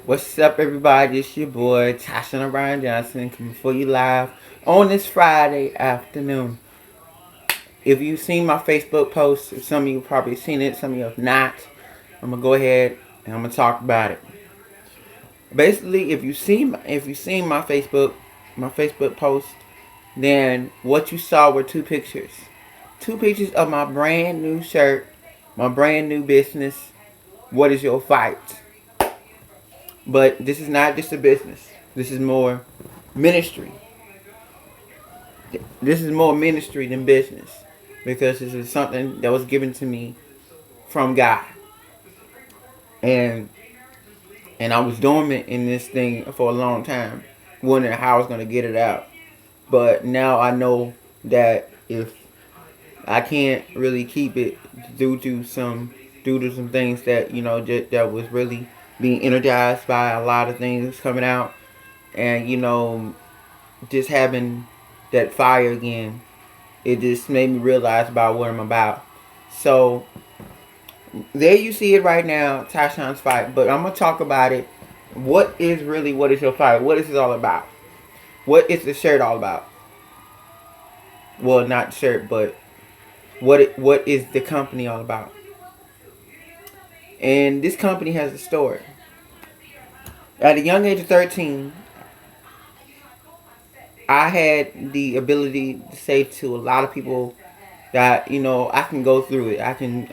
What's up, everybody? It's your boy, Tasha O'Brien Johnson, coming for you live on this Friday afternoon. If you've seen my Facebook post, some of you probably seen it, some of you have not. I'm gonna go ahead and I'm gonna talk about it. Basically, if you seen my Facebook post, then what you saw were two pictures of my brand new shirt, my brand new business. What is your fight? But this is not just a business. This is more ministry. This is more ministry than business because this is something that was given to me from God. And I was dormant in this thing for a long time, wondering how I was going to get it out. But now I know that if I can't really keep it due to some things that that was really being energized by a lot of things coming out, and just having that fire again, it just made me realize about what I'm about. So there you see it right now, Tyshawn's fight. But I'm gonna talk about it. What is your fight? What is it all about? What is the shirt all about? Well, not the shirt, but what is the company all about? And this company has a story. At a young age of 13, I had the ability to say to a lot of people that I can go through it. I can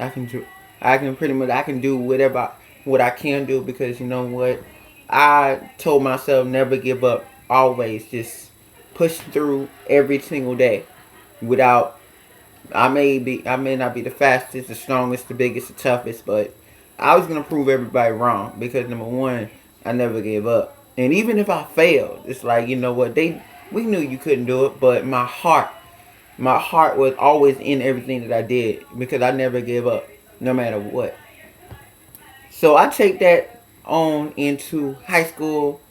pretty much I can do what I can do, because you know what, I told myself never give up. Always just push through every single day. Without I may not be the fastest, the strongest, the biggest, the toughest, but I was gonna prove everybody wrong, because number one, I never gave up. And even if I failed, it's like, you know what, we knew you couldn't do it, but my heart was always in everything that I did, because I never gave up, no matter what. So I take that on into high school.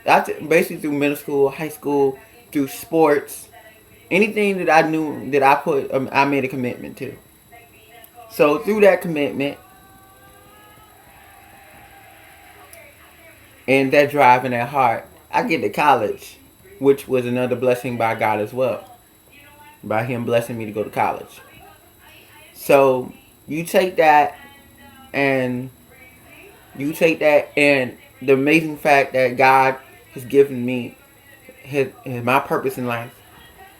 Basically through middle school, high school, through sports, anything that I knew that I made a commitment to. So through that commitment and that drive and that heart, I get to college, which was another blessing by God as well, by Him blessing me to go to college. So you take that, and the amazing fact that God has given me my purpose in life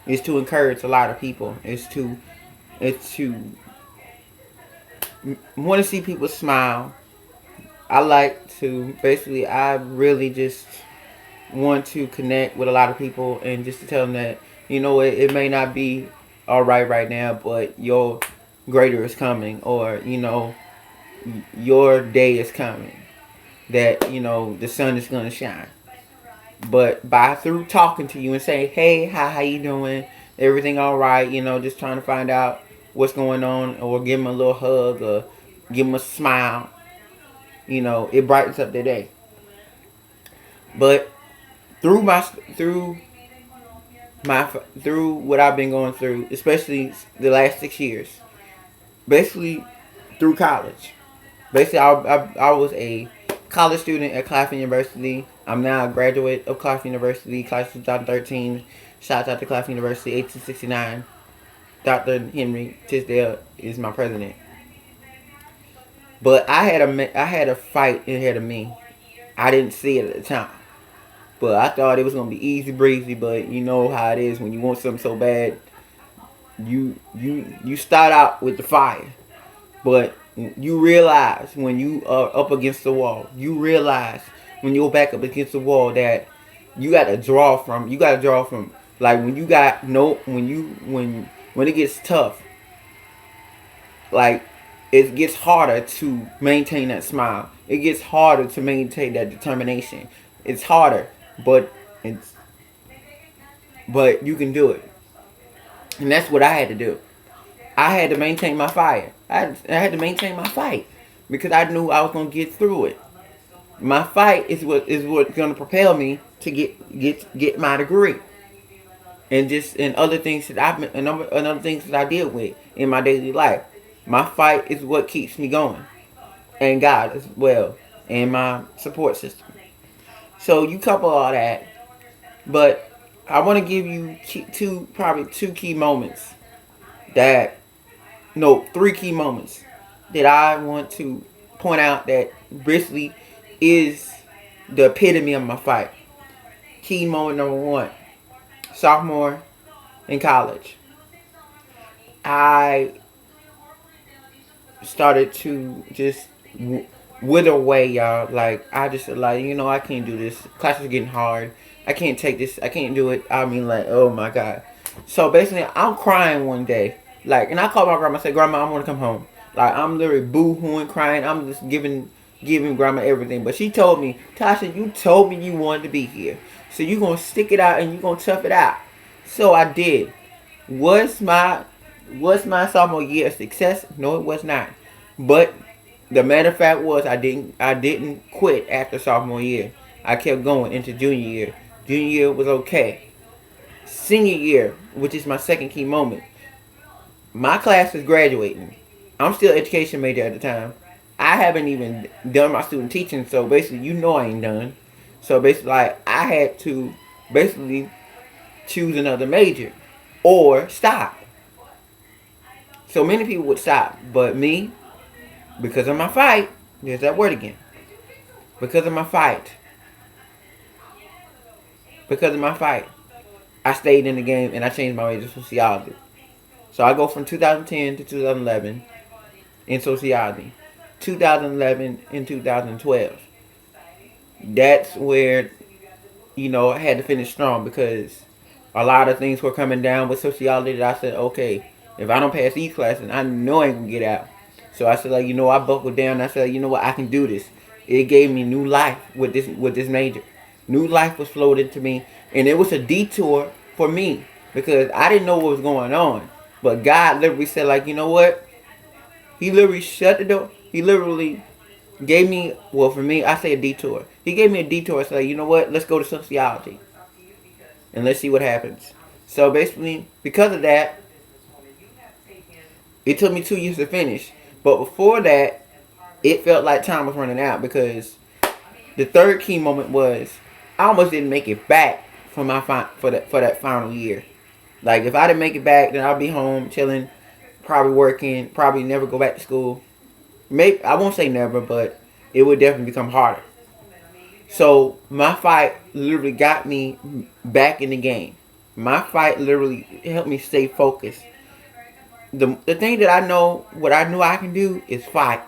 is to encourage a lot of people. It's to want to see people smile. I really just want to connect with a lot of people, and just to tell them that, it may not be all right now, but your greater is coming, or, your day is coming, that, the sun is going to shine. But through talking to you and saying, hey, how you doing? Everything all right? Just trying to find out what's going on, or give them a little hug, or give them a smile. It brightens up their day. But through what I've been going through, especially the last 6 years, basically through college. Basically, I was a college student at Claflin University. I'm now a graduate of Claflin University, class of 2013. Shout out to Claflin University, 1869. Dr. Henry Tisdale is my president. But I had a fight ahead of me. I didn't see it at the time, but I thought it was gonna be easy breezy. But you know how it is when you want something so bad. You start out with the fire, but you realize when you are up against the wall. You realize when you're back up against the wall that you got to draw from. Like when you got no when it gets tough. Like, it gets harder to maintain that smile. It gets harder to maintain that determination. It's harder, but you can do it. And that's what I had to do. I had to maintain my fire. I had to maintain my fight, because I knew I was gonna get through it. My fight is what's gonna propel me to get my degree, and other things that other things that I deal with in my daily life. My fight is what keeps me going, and God as well. and my support system. So you couple all that, but I want to give you probably two key moments that, no, three key moments that I want to point out that basically is the epitome of my fight. Key moment number one, sophomore in college. I started to just wither away, y'all. Like, I just like, I can't do this. Classes are getting hard. I can't take this. I can't do it. I mean, like, oh my God. So basically, I'm crying one day. Like, and I called my grandma. I said, Grandma, I want to come home. Like, I'm literally boo-hooing, crying. I'm just giving grandma everything. But she told me, Tasha, you told me you wanted to be here. So you going to stick it out and you going to tough it out. So I did. Was my sophomore year a success? No, it was not. But the matter of fact was I didn't quit after sophomore year. I kept going into junior year. Junior year was okay. Senior year, which is my second key moment, my class is graduating. I'm still education major at the time. I haven't even done my student teaching, so basically, I ain't done. So basically, like, I had to basically choose another major or stop. So many people would stop, but me, because of my fight, there's that word again. Because of my fight, I stayed in the game and I changed my major to sociology. So I go from 2010 to 2011 in sociology, 2011 and 2012. That's where, I had to finish strong because a lot of things were coming down with sociology that I said, okay, if I don't pass these classes, I know I ain't gonna get out. So I said, like, I buckled down. I said, you know what, I can do this. It gave me new life with this major. New life was flowed into me, and it was a detour for me because I didn't know what was going on. But God literally said, like, you know what? He literally shut the door. He literally gave me, well, for me, I say a detour. He gave me a detour and said, you know what? Let's go to sociology and let's see what happens. So basically, because of that, it took me 2 years to finish. But before that, it felt like time was running out because the third key moment was I almost didn't make it back for that final year. Like, if I didn't make it back, then I'll be home chilling, probably working, probably never go back to school. Maybe I won't say never, but it would definitely become harder. So my fight literally got me back in the game. My fight literally helped me stay focused. The thing that I know, what I knew I can do is fight.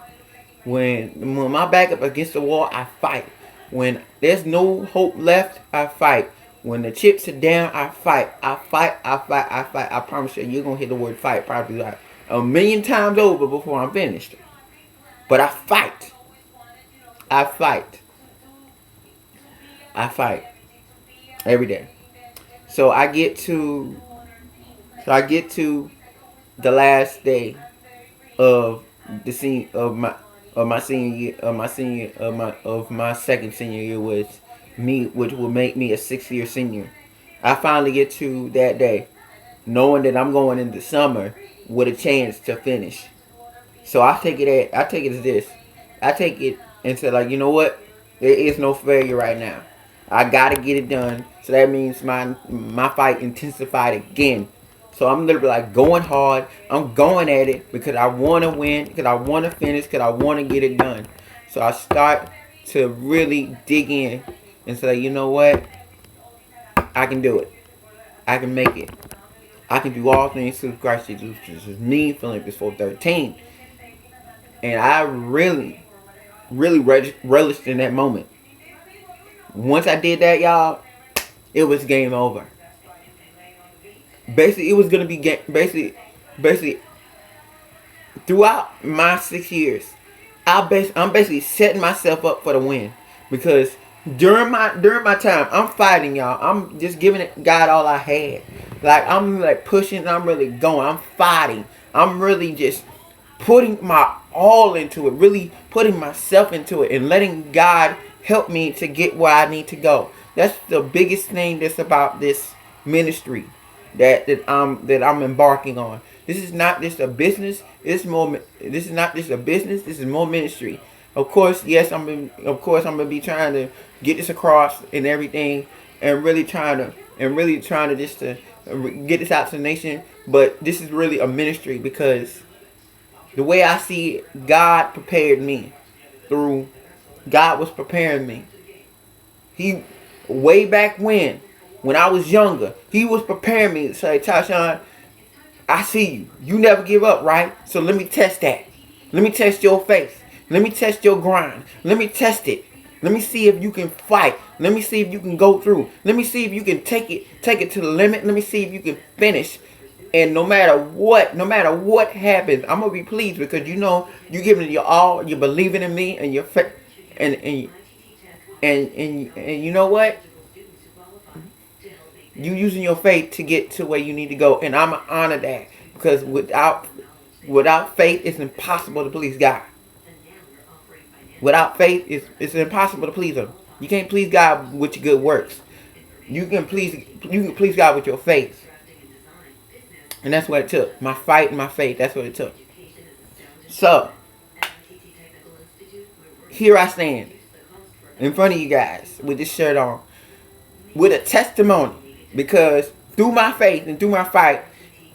When my back up against the wall, I fight. When there's no hope left, I fight. When the chips are down, I fight. I fight. I promise you, you're going to hear the word fight probably like a million times over before I'm finished. But I fight. I fight. I fight. Every day. So I get to the last day of the scene of my senior year of my second senior year, which will make me a 6-year senior. I finally get to that day, knowing that I'm going into summer with a chance to finish. So I take it as this. I take it and say, like, you know what? There is no failure right now. I gotta get it done. So that means my fight intensified again. So I'm literally like going hard. I'm going at it because I want to win, because I want to finish, because I want to get it done. So I start to really dig in and say, you know what? I can do it. I can make it. I can do all things through Christ Jesus. This is me, Philippians 4:13. And I really, really relished in that moment. Once I did that, y'all, it was game over. Basically, it was gonna be basically throughout my 6 years, I'm basically setting myself up for the win because during my time, I'm fighting, y'all. I'm just giving it God all I had. Like, I'm like pushing. I'm really going. I'm fighting. I'm really just putting my all into it. Really putting myself into it and letting God help me to get where I need to go. That's the biggest thing that's about this ministry that I'm embarking on. This is not just a business. This is not just a business. This is more ministry. Of course, yes, of course I'm gonna be trying to get this across and everything, and really trying to just to get this out to the nation. But this is really a ministry because the way I see it, God prepared me through. God was preparing me. He way back when I was younger, He was preparing me to say, Tashawn, I see you. You never give up, right? So let me test that. Let me test your faith. Let me test your grind. Let me test it. Let me see if you can fight. Let me see if you can go through. Let me see if you can take it to the limit. Let me see if you can finish. And no matter what happens, I'm gonna be pleased because you know you giving it your all. You're believing in me and your faith, and and you know what? You using your faith to get to where you need to go, and I'm gonna honor that because without faith, it's impossible to please God. Without faith, it's impossible to please Him. You can't please God with your good works. You can please God with your faith, and that's what it took. My fight and my faith. That's what it took. So here I stand in front of you guys with this shirt on, with a testimony, because through my faith and through my fight,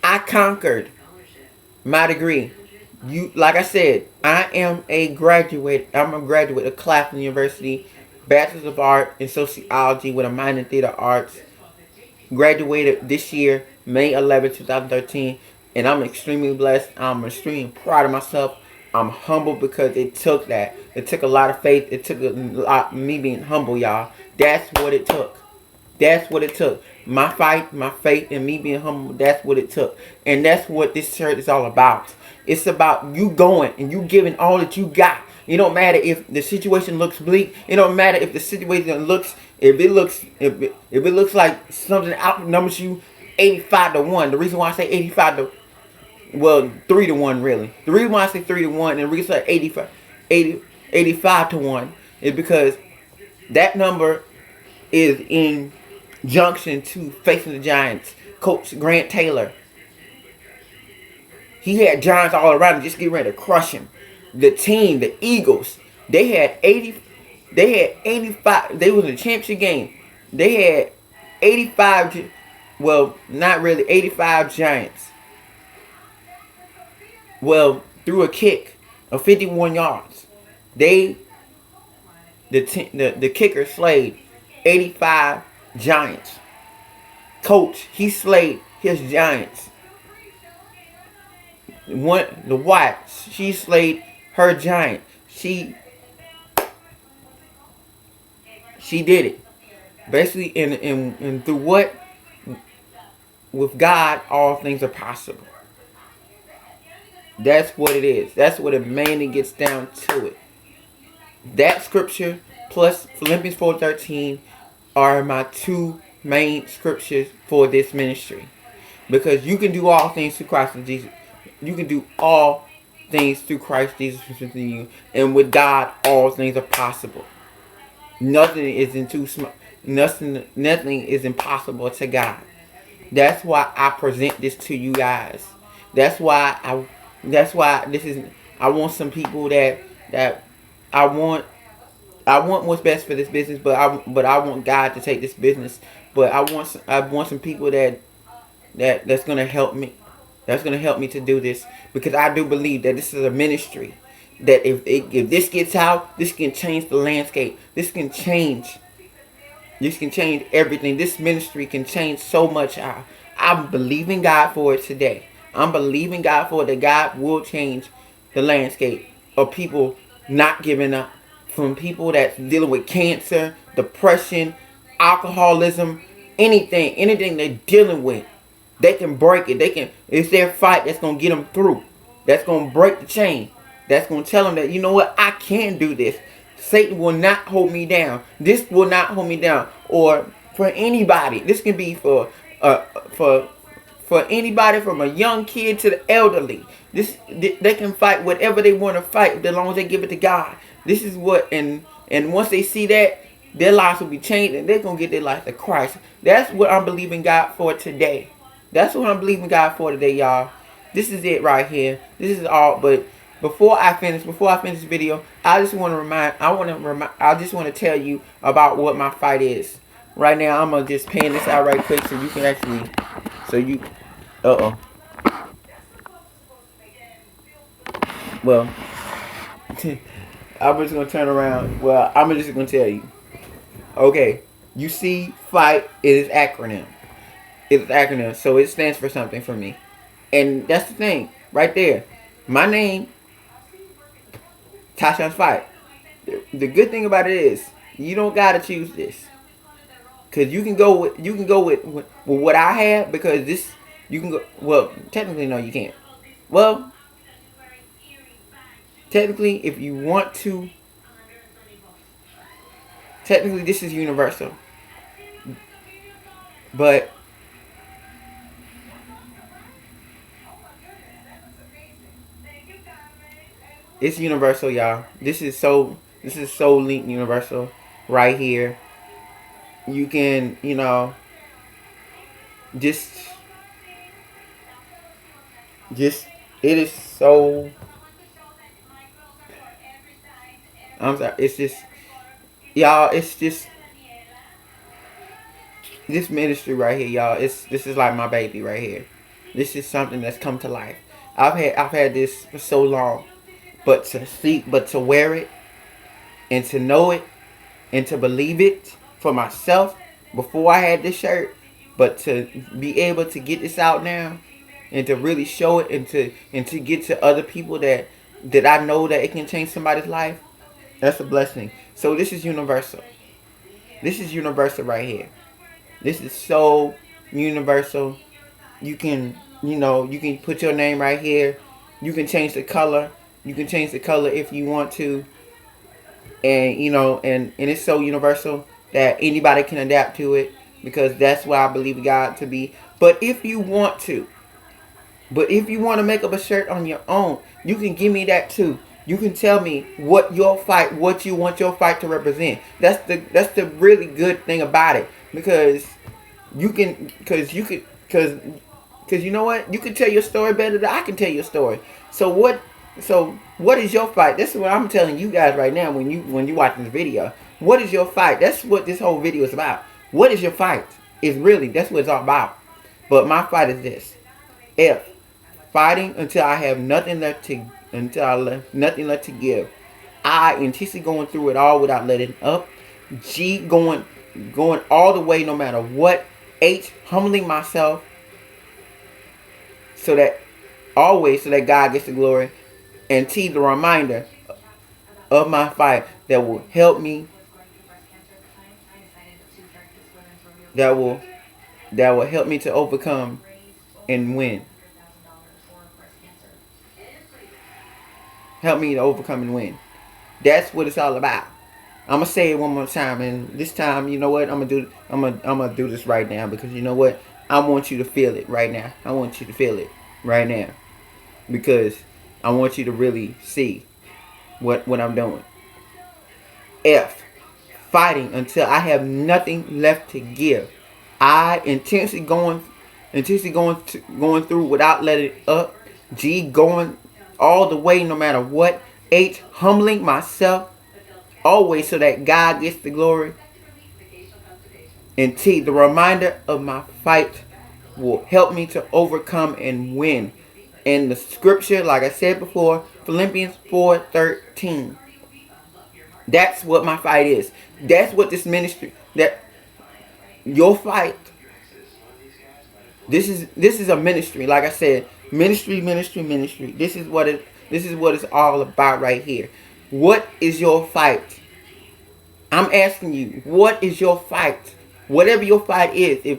I conquered my degree. Like I said, I am a graduate. I'm a graduate of Claflin University, Bachelor's of Art in Sociology with a minor in Theater Arts. Graduated this year, May 11, 2013, and I'm extremely blessed. I'm extremely proud of myself. I'm humble because it took that. It took a lot of faith. It took a lot me being humble, y'all. That's what it took. That's what it took. My fight, my faith, and me being humble, that's what it took. And that's what this church is all about. It's about you going and you giving all that you got. It don't matter if the situation looks bleak. It don't matter if the situation looks, if it looks like something outnumbers you 85-1. The reason why I say 3-1 really. The reason why I say 3-1 and the reason I say 85-1 is because that number is in junction to facing the Giants. Coach Grant Taylor, he had Giants all around him, just getting ready to crush him. The team, the Eagles, they had 85. They was in the championship game. They had 85. Well, not really 85 Giants. Well, through a kick of 51 yards, the kicker slayed 85 Giants. Coach, he slayed his Giants. The wife, she slayed her Giant. She did it. Basically, and through what? With God, all things are possible. That's what it is. That's what it mainly gets down to it. That scripture plus Philippians 4:13 are my two main scriptures for this ministry. Because you can do all things through Christ Jesus. You can do all things through Christ Jesus within you. And with God, all things are possible. Nothing is impossible to God. That's why I present this to you guys. That's why I want some people that I want what's best for this business, but I want God to take this business. But I want some people that's gonna help me. That's gonna help me to do this, because I do believe that this is a ministry. That if this gets out, this can change the landscape. This can change everything. This ministry can change so much. I'm believing God for it today. I'm believing God for it, that God will change the landscape of people not giving up. From people that's dealing with cancer, depression, alcoholism, anything they're dealing with. They can break it. It's their fight that's going to get them through. That's going to break the chain. That's going to tell them that, you know what, I can do this. Satan will not hold me down. This will not hold me down. Or for anybody. This can be for anybody from a young kid to the elderly. They can fight whatever they want to fight as long as they give it to God. This is what, and once they see that, their lives will be changed and they're going to get their life to Christ. That's what I'm believing God for today. That's what I'm believing God for today, y'all. This is it right here. This is all, but before I finish this video, I just want to tell you about what my fight is. Right now, I'm gonna just pan this out right quick so you can actually, so you, well, I'm just gonna turn around. Well, I'm just gonna tell you. Okay, you see, fight is acronym. It's an acronym, so it stands for something for me, and that's the thing right there. My name, Tashawn's Fight. The good thing about it is you don't gotta choose this, cause you can go with what I have, because this you can go. Well, technically no, you can't. Well, technically if you want to, technically this is universal, but it's universal, y'all. This is so linked universal right here. You can, just just it is so, I'm sorry, it's just, y'all, it's just this ministry right here, y'all. This is like my baby right here. This is something that's come to life. I've had this for so long, but to see, but to wear it and to know it and to believe it for myself before I had this shirt, but to be able to get this out now and to really show it and to get to other people that I know that it can change somebody's life, that's a blessing. So this is universal. This is universal right here. This is so universal. You can, you can put your name right here. You can change the color. You can change the color if you want to. And, and it's so universal that anybody can adapt to it, because that's what I believe God to be. But if you want to, make up a shirt on your own, you can give me that too. You can tell me what you want your fight to represent. That's the really good thing about it, because because you know what? You can tell your story better than I can tell your story. So what is your fight? This is what I'm telling you guys right now when you watching this video. What is your fight? That's what this whole video is about. What is your fight? That's what it's all about. But my fight is this. F, fighting until I have nothing left to give. I, intensely going through it all without letting up. G, going all the way no matter what. H, humbling myself so that God gets the glory. And T, the reminder of my fight that will help me, that will help me to overcome and win. Help me to overcome and win. That's what it's all about. I'm gonna say it one more time, and this time, you know what? I'm gonna do this right now, because you know what? I want you to feel it right now. I want you to feel it right now, because I want you to really see what I'm doing. F, fighting until I have nothing left to give. I, intensely going through without letting up. G, going all the way no matter what. H, humbling myself always so that God gets the glory. And T, the reminder of my fight will help me to overcome and win. And the scripture, like I said before, Philippians 4:13. That's what my fight is. That's what this ministry, that your fight. This is a ministry. Like I said, ministry. This is what it's all about right here. What is your fight? I'm asking you, what is your fight? Whatever your fight is,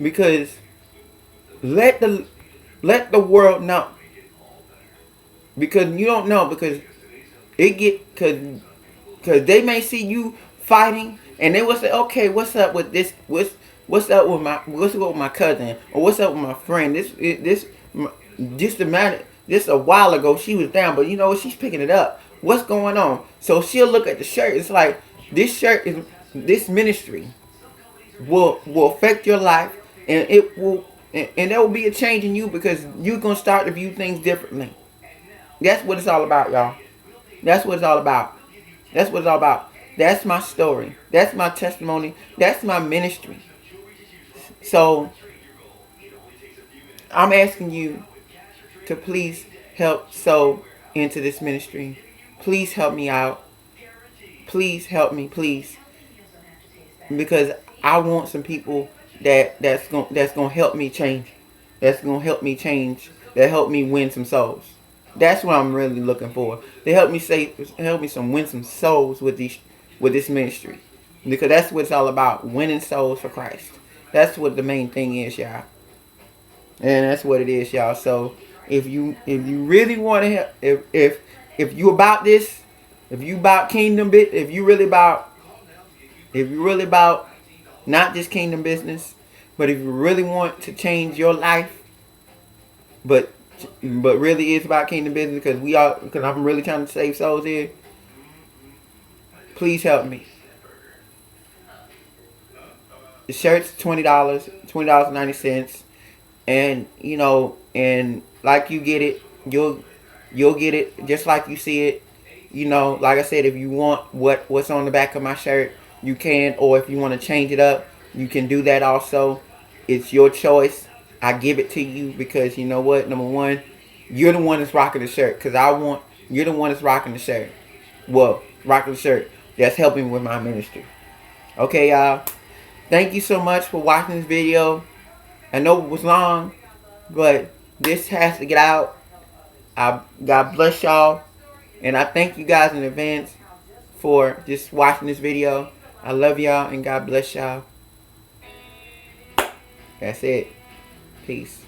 because let the world know. Because you don't know, because because they may see you fighting and they will say, okay, what's up with this? What's up with my cousin, or what's up with my friend? Just a while ago she was down, but you know what? She's picking it up. What's going on? So she'll look at the shirt. It's like this ministry will affect your life, and there will be a change in you, because you're gonna start to view things differently. That's what it's all about, y'all. That's what it's all about. That's what it's all about. That's my story. That's my testimony. That's my ministry. So I'm asking you to please help sow into this ministry. Please help me out. Please help me, please, because I want some people that's gonna help me change. That's gonna help me change. That help me win some souls. That's what I'm really looking for. They help me win some souls with this ministry, because that's what it's all about: winning souls for Christ. That's what the main thing is, y'all, and that's what it is, y'all. So if you really want to help, if you about this, if you about kingdom bit, if you really about not just kingdom business, but if you really want to change your life, but really it's about kingdom business, because I'm really trying to save souls here. Please help me. The shirt's $20, $20.90, and and like you get it, you'll get it just like you see it. Like I said, if you want what's on the back of my shirt, you can, or if you want to change it up, you can do that also. It's your choice. I give it to you because you know what? Number one, you're the one that's rocking the shirt, because you're the one that's rocking the shirt. Well, rocking the shirt that's helping with my ministry. Okay, y'all. Thank you so much for watching this video. I know it was long, but this has to get out. God bless y'all. And I thank you guys in advance for just watching this video. I love y'all and God bless y'all. That's it. Peace.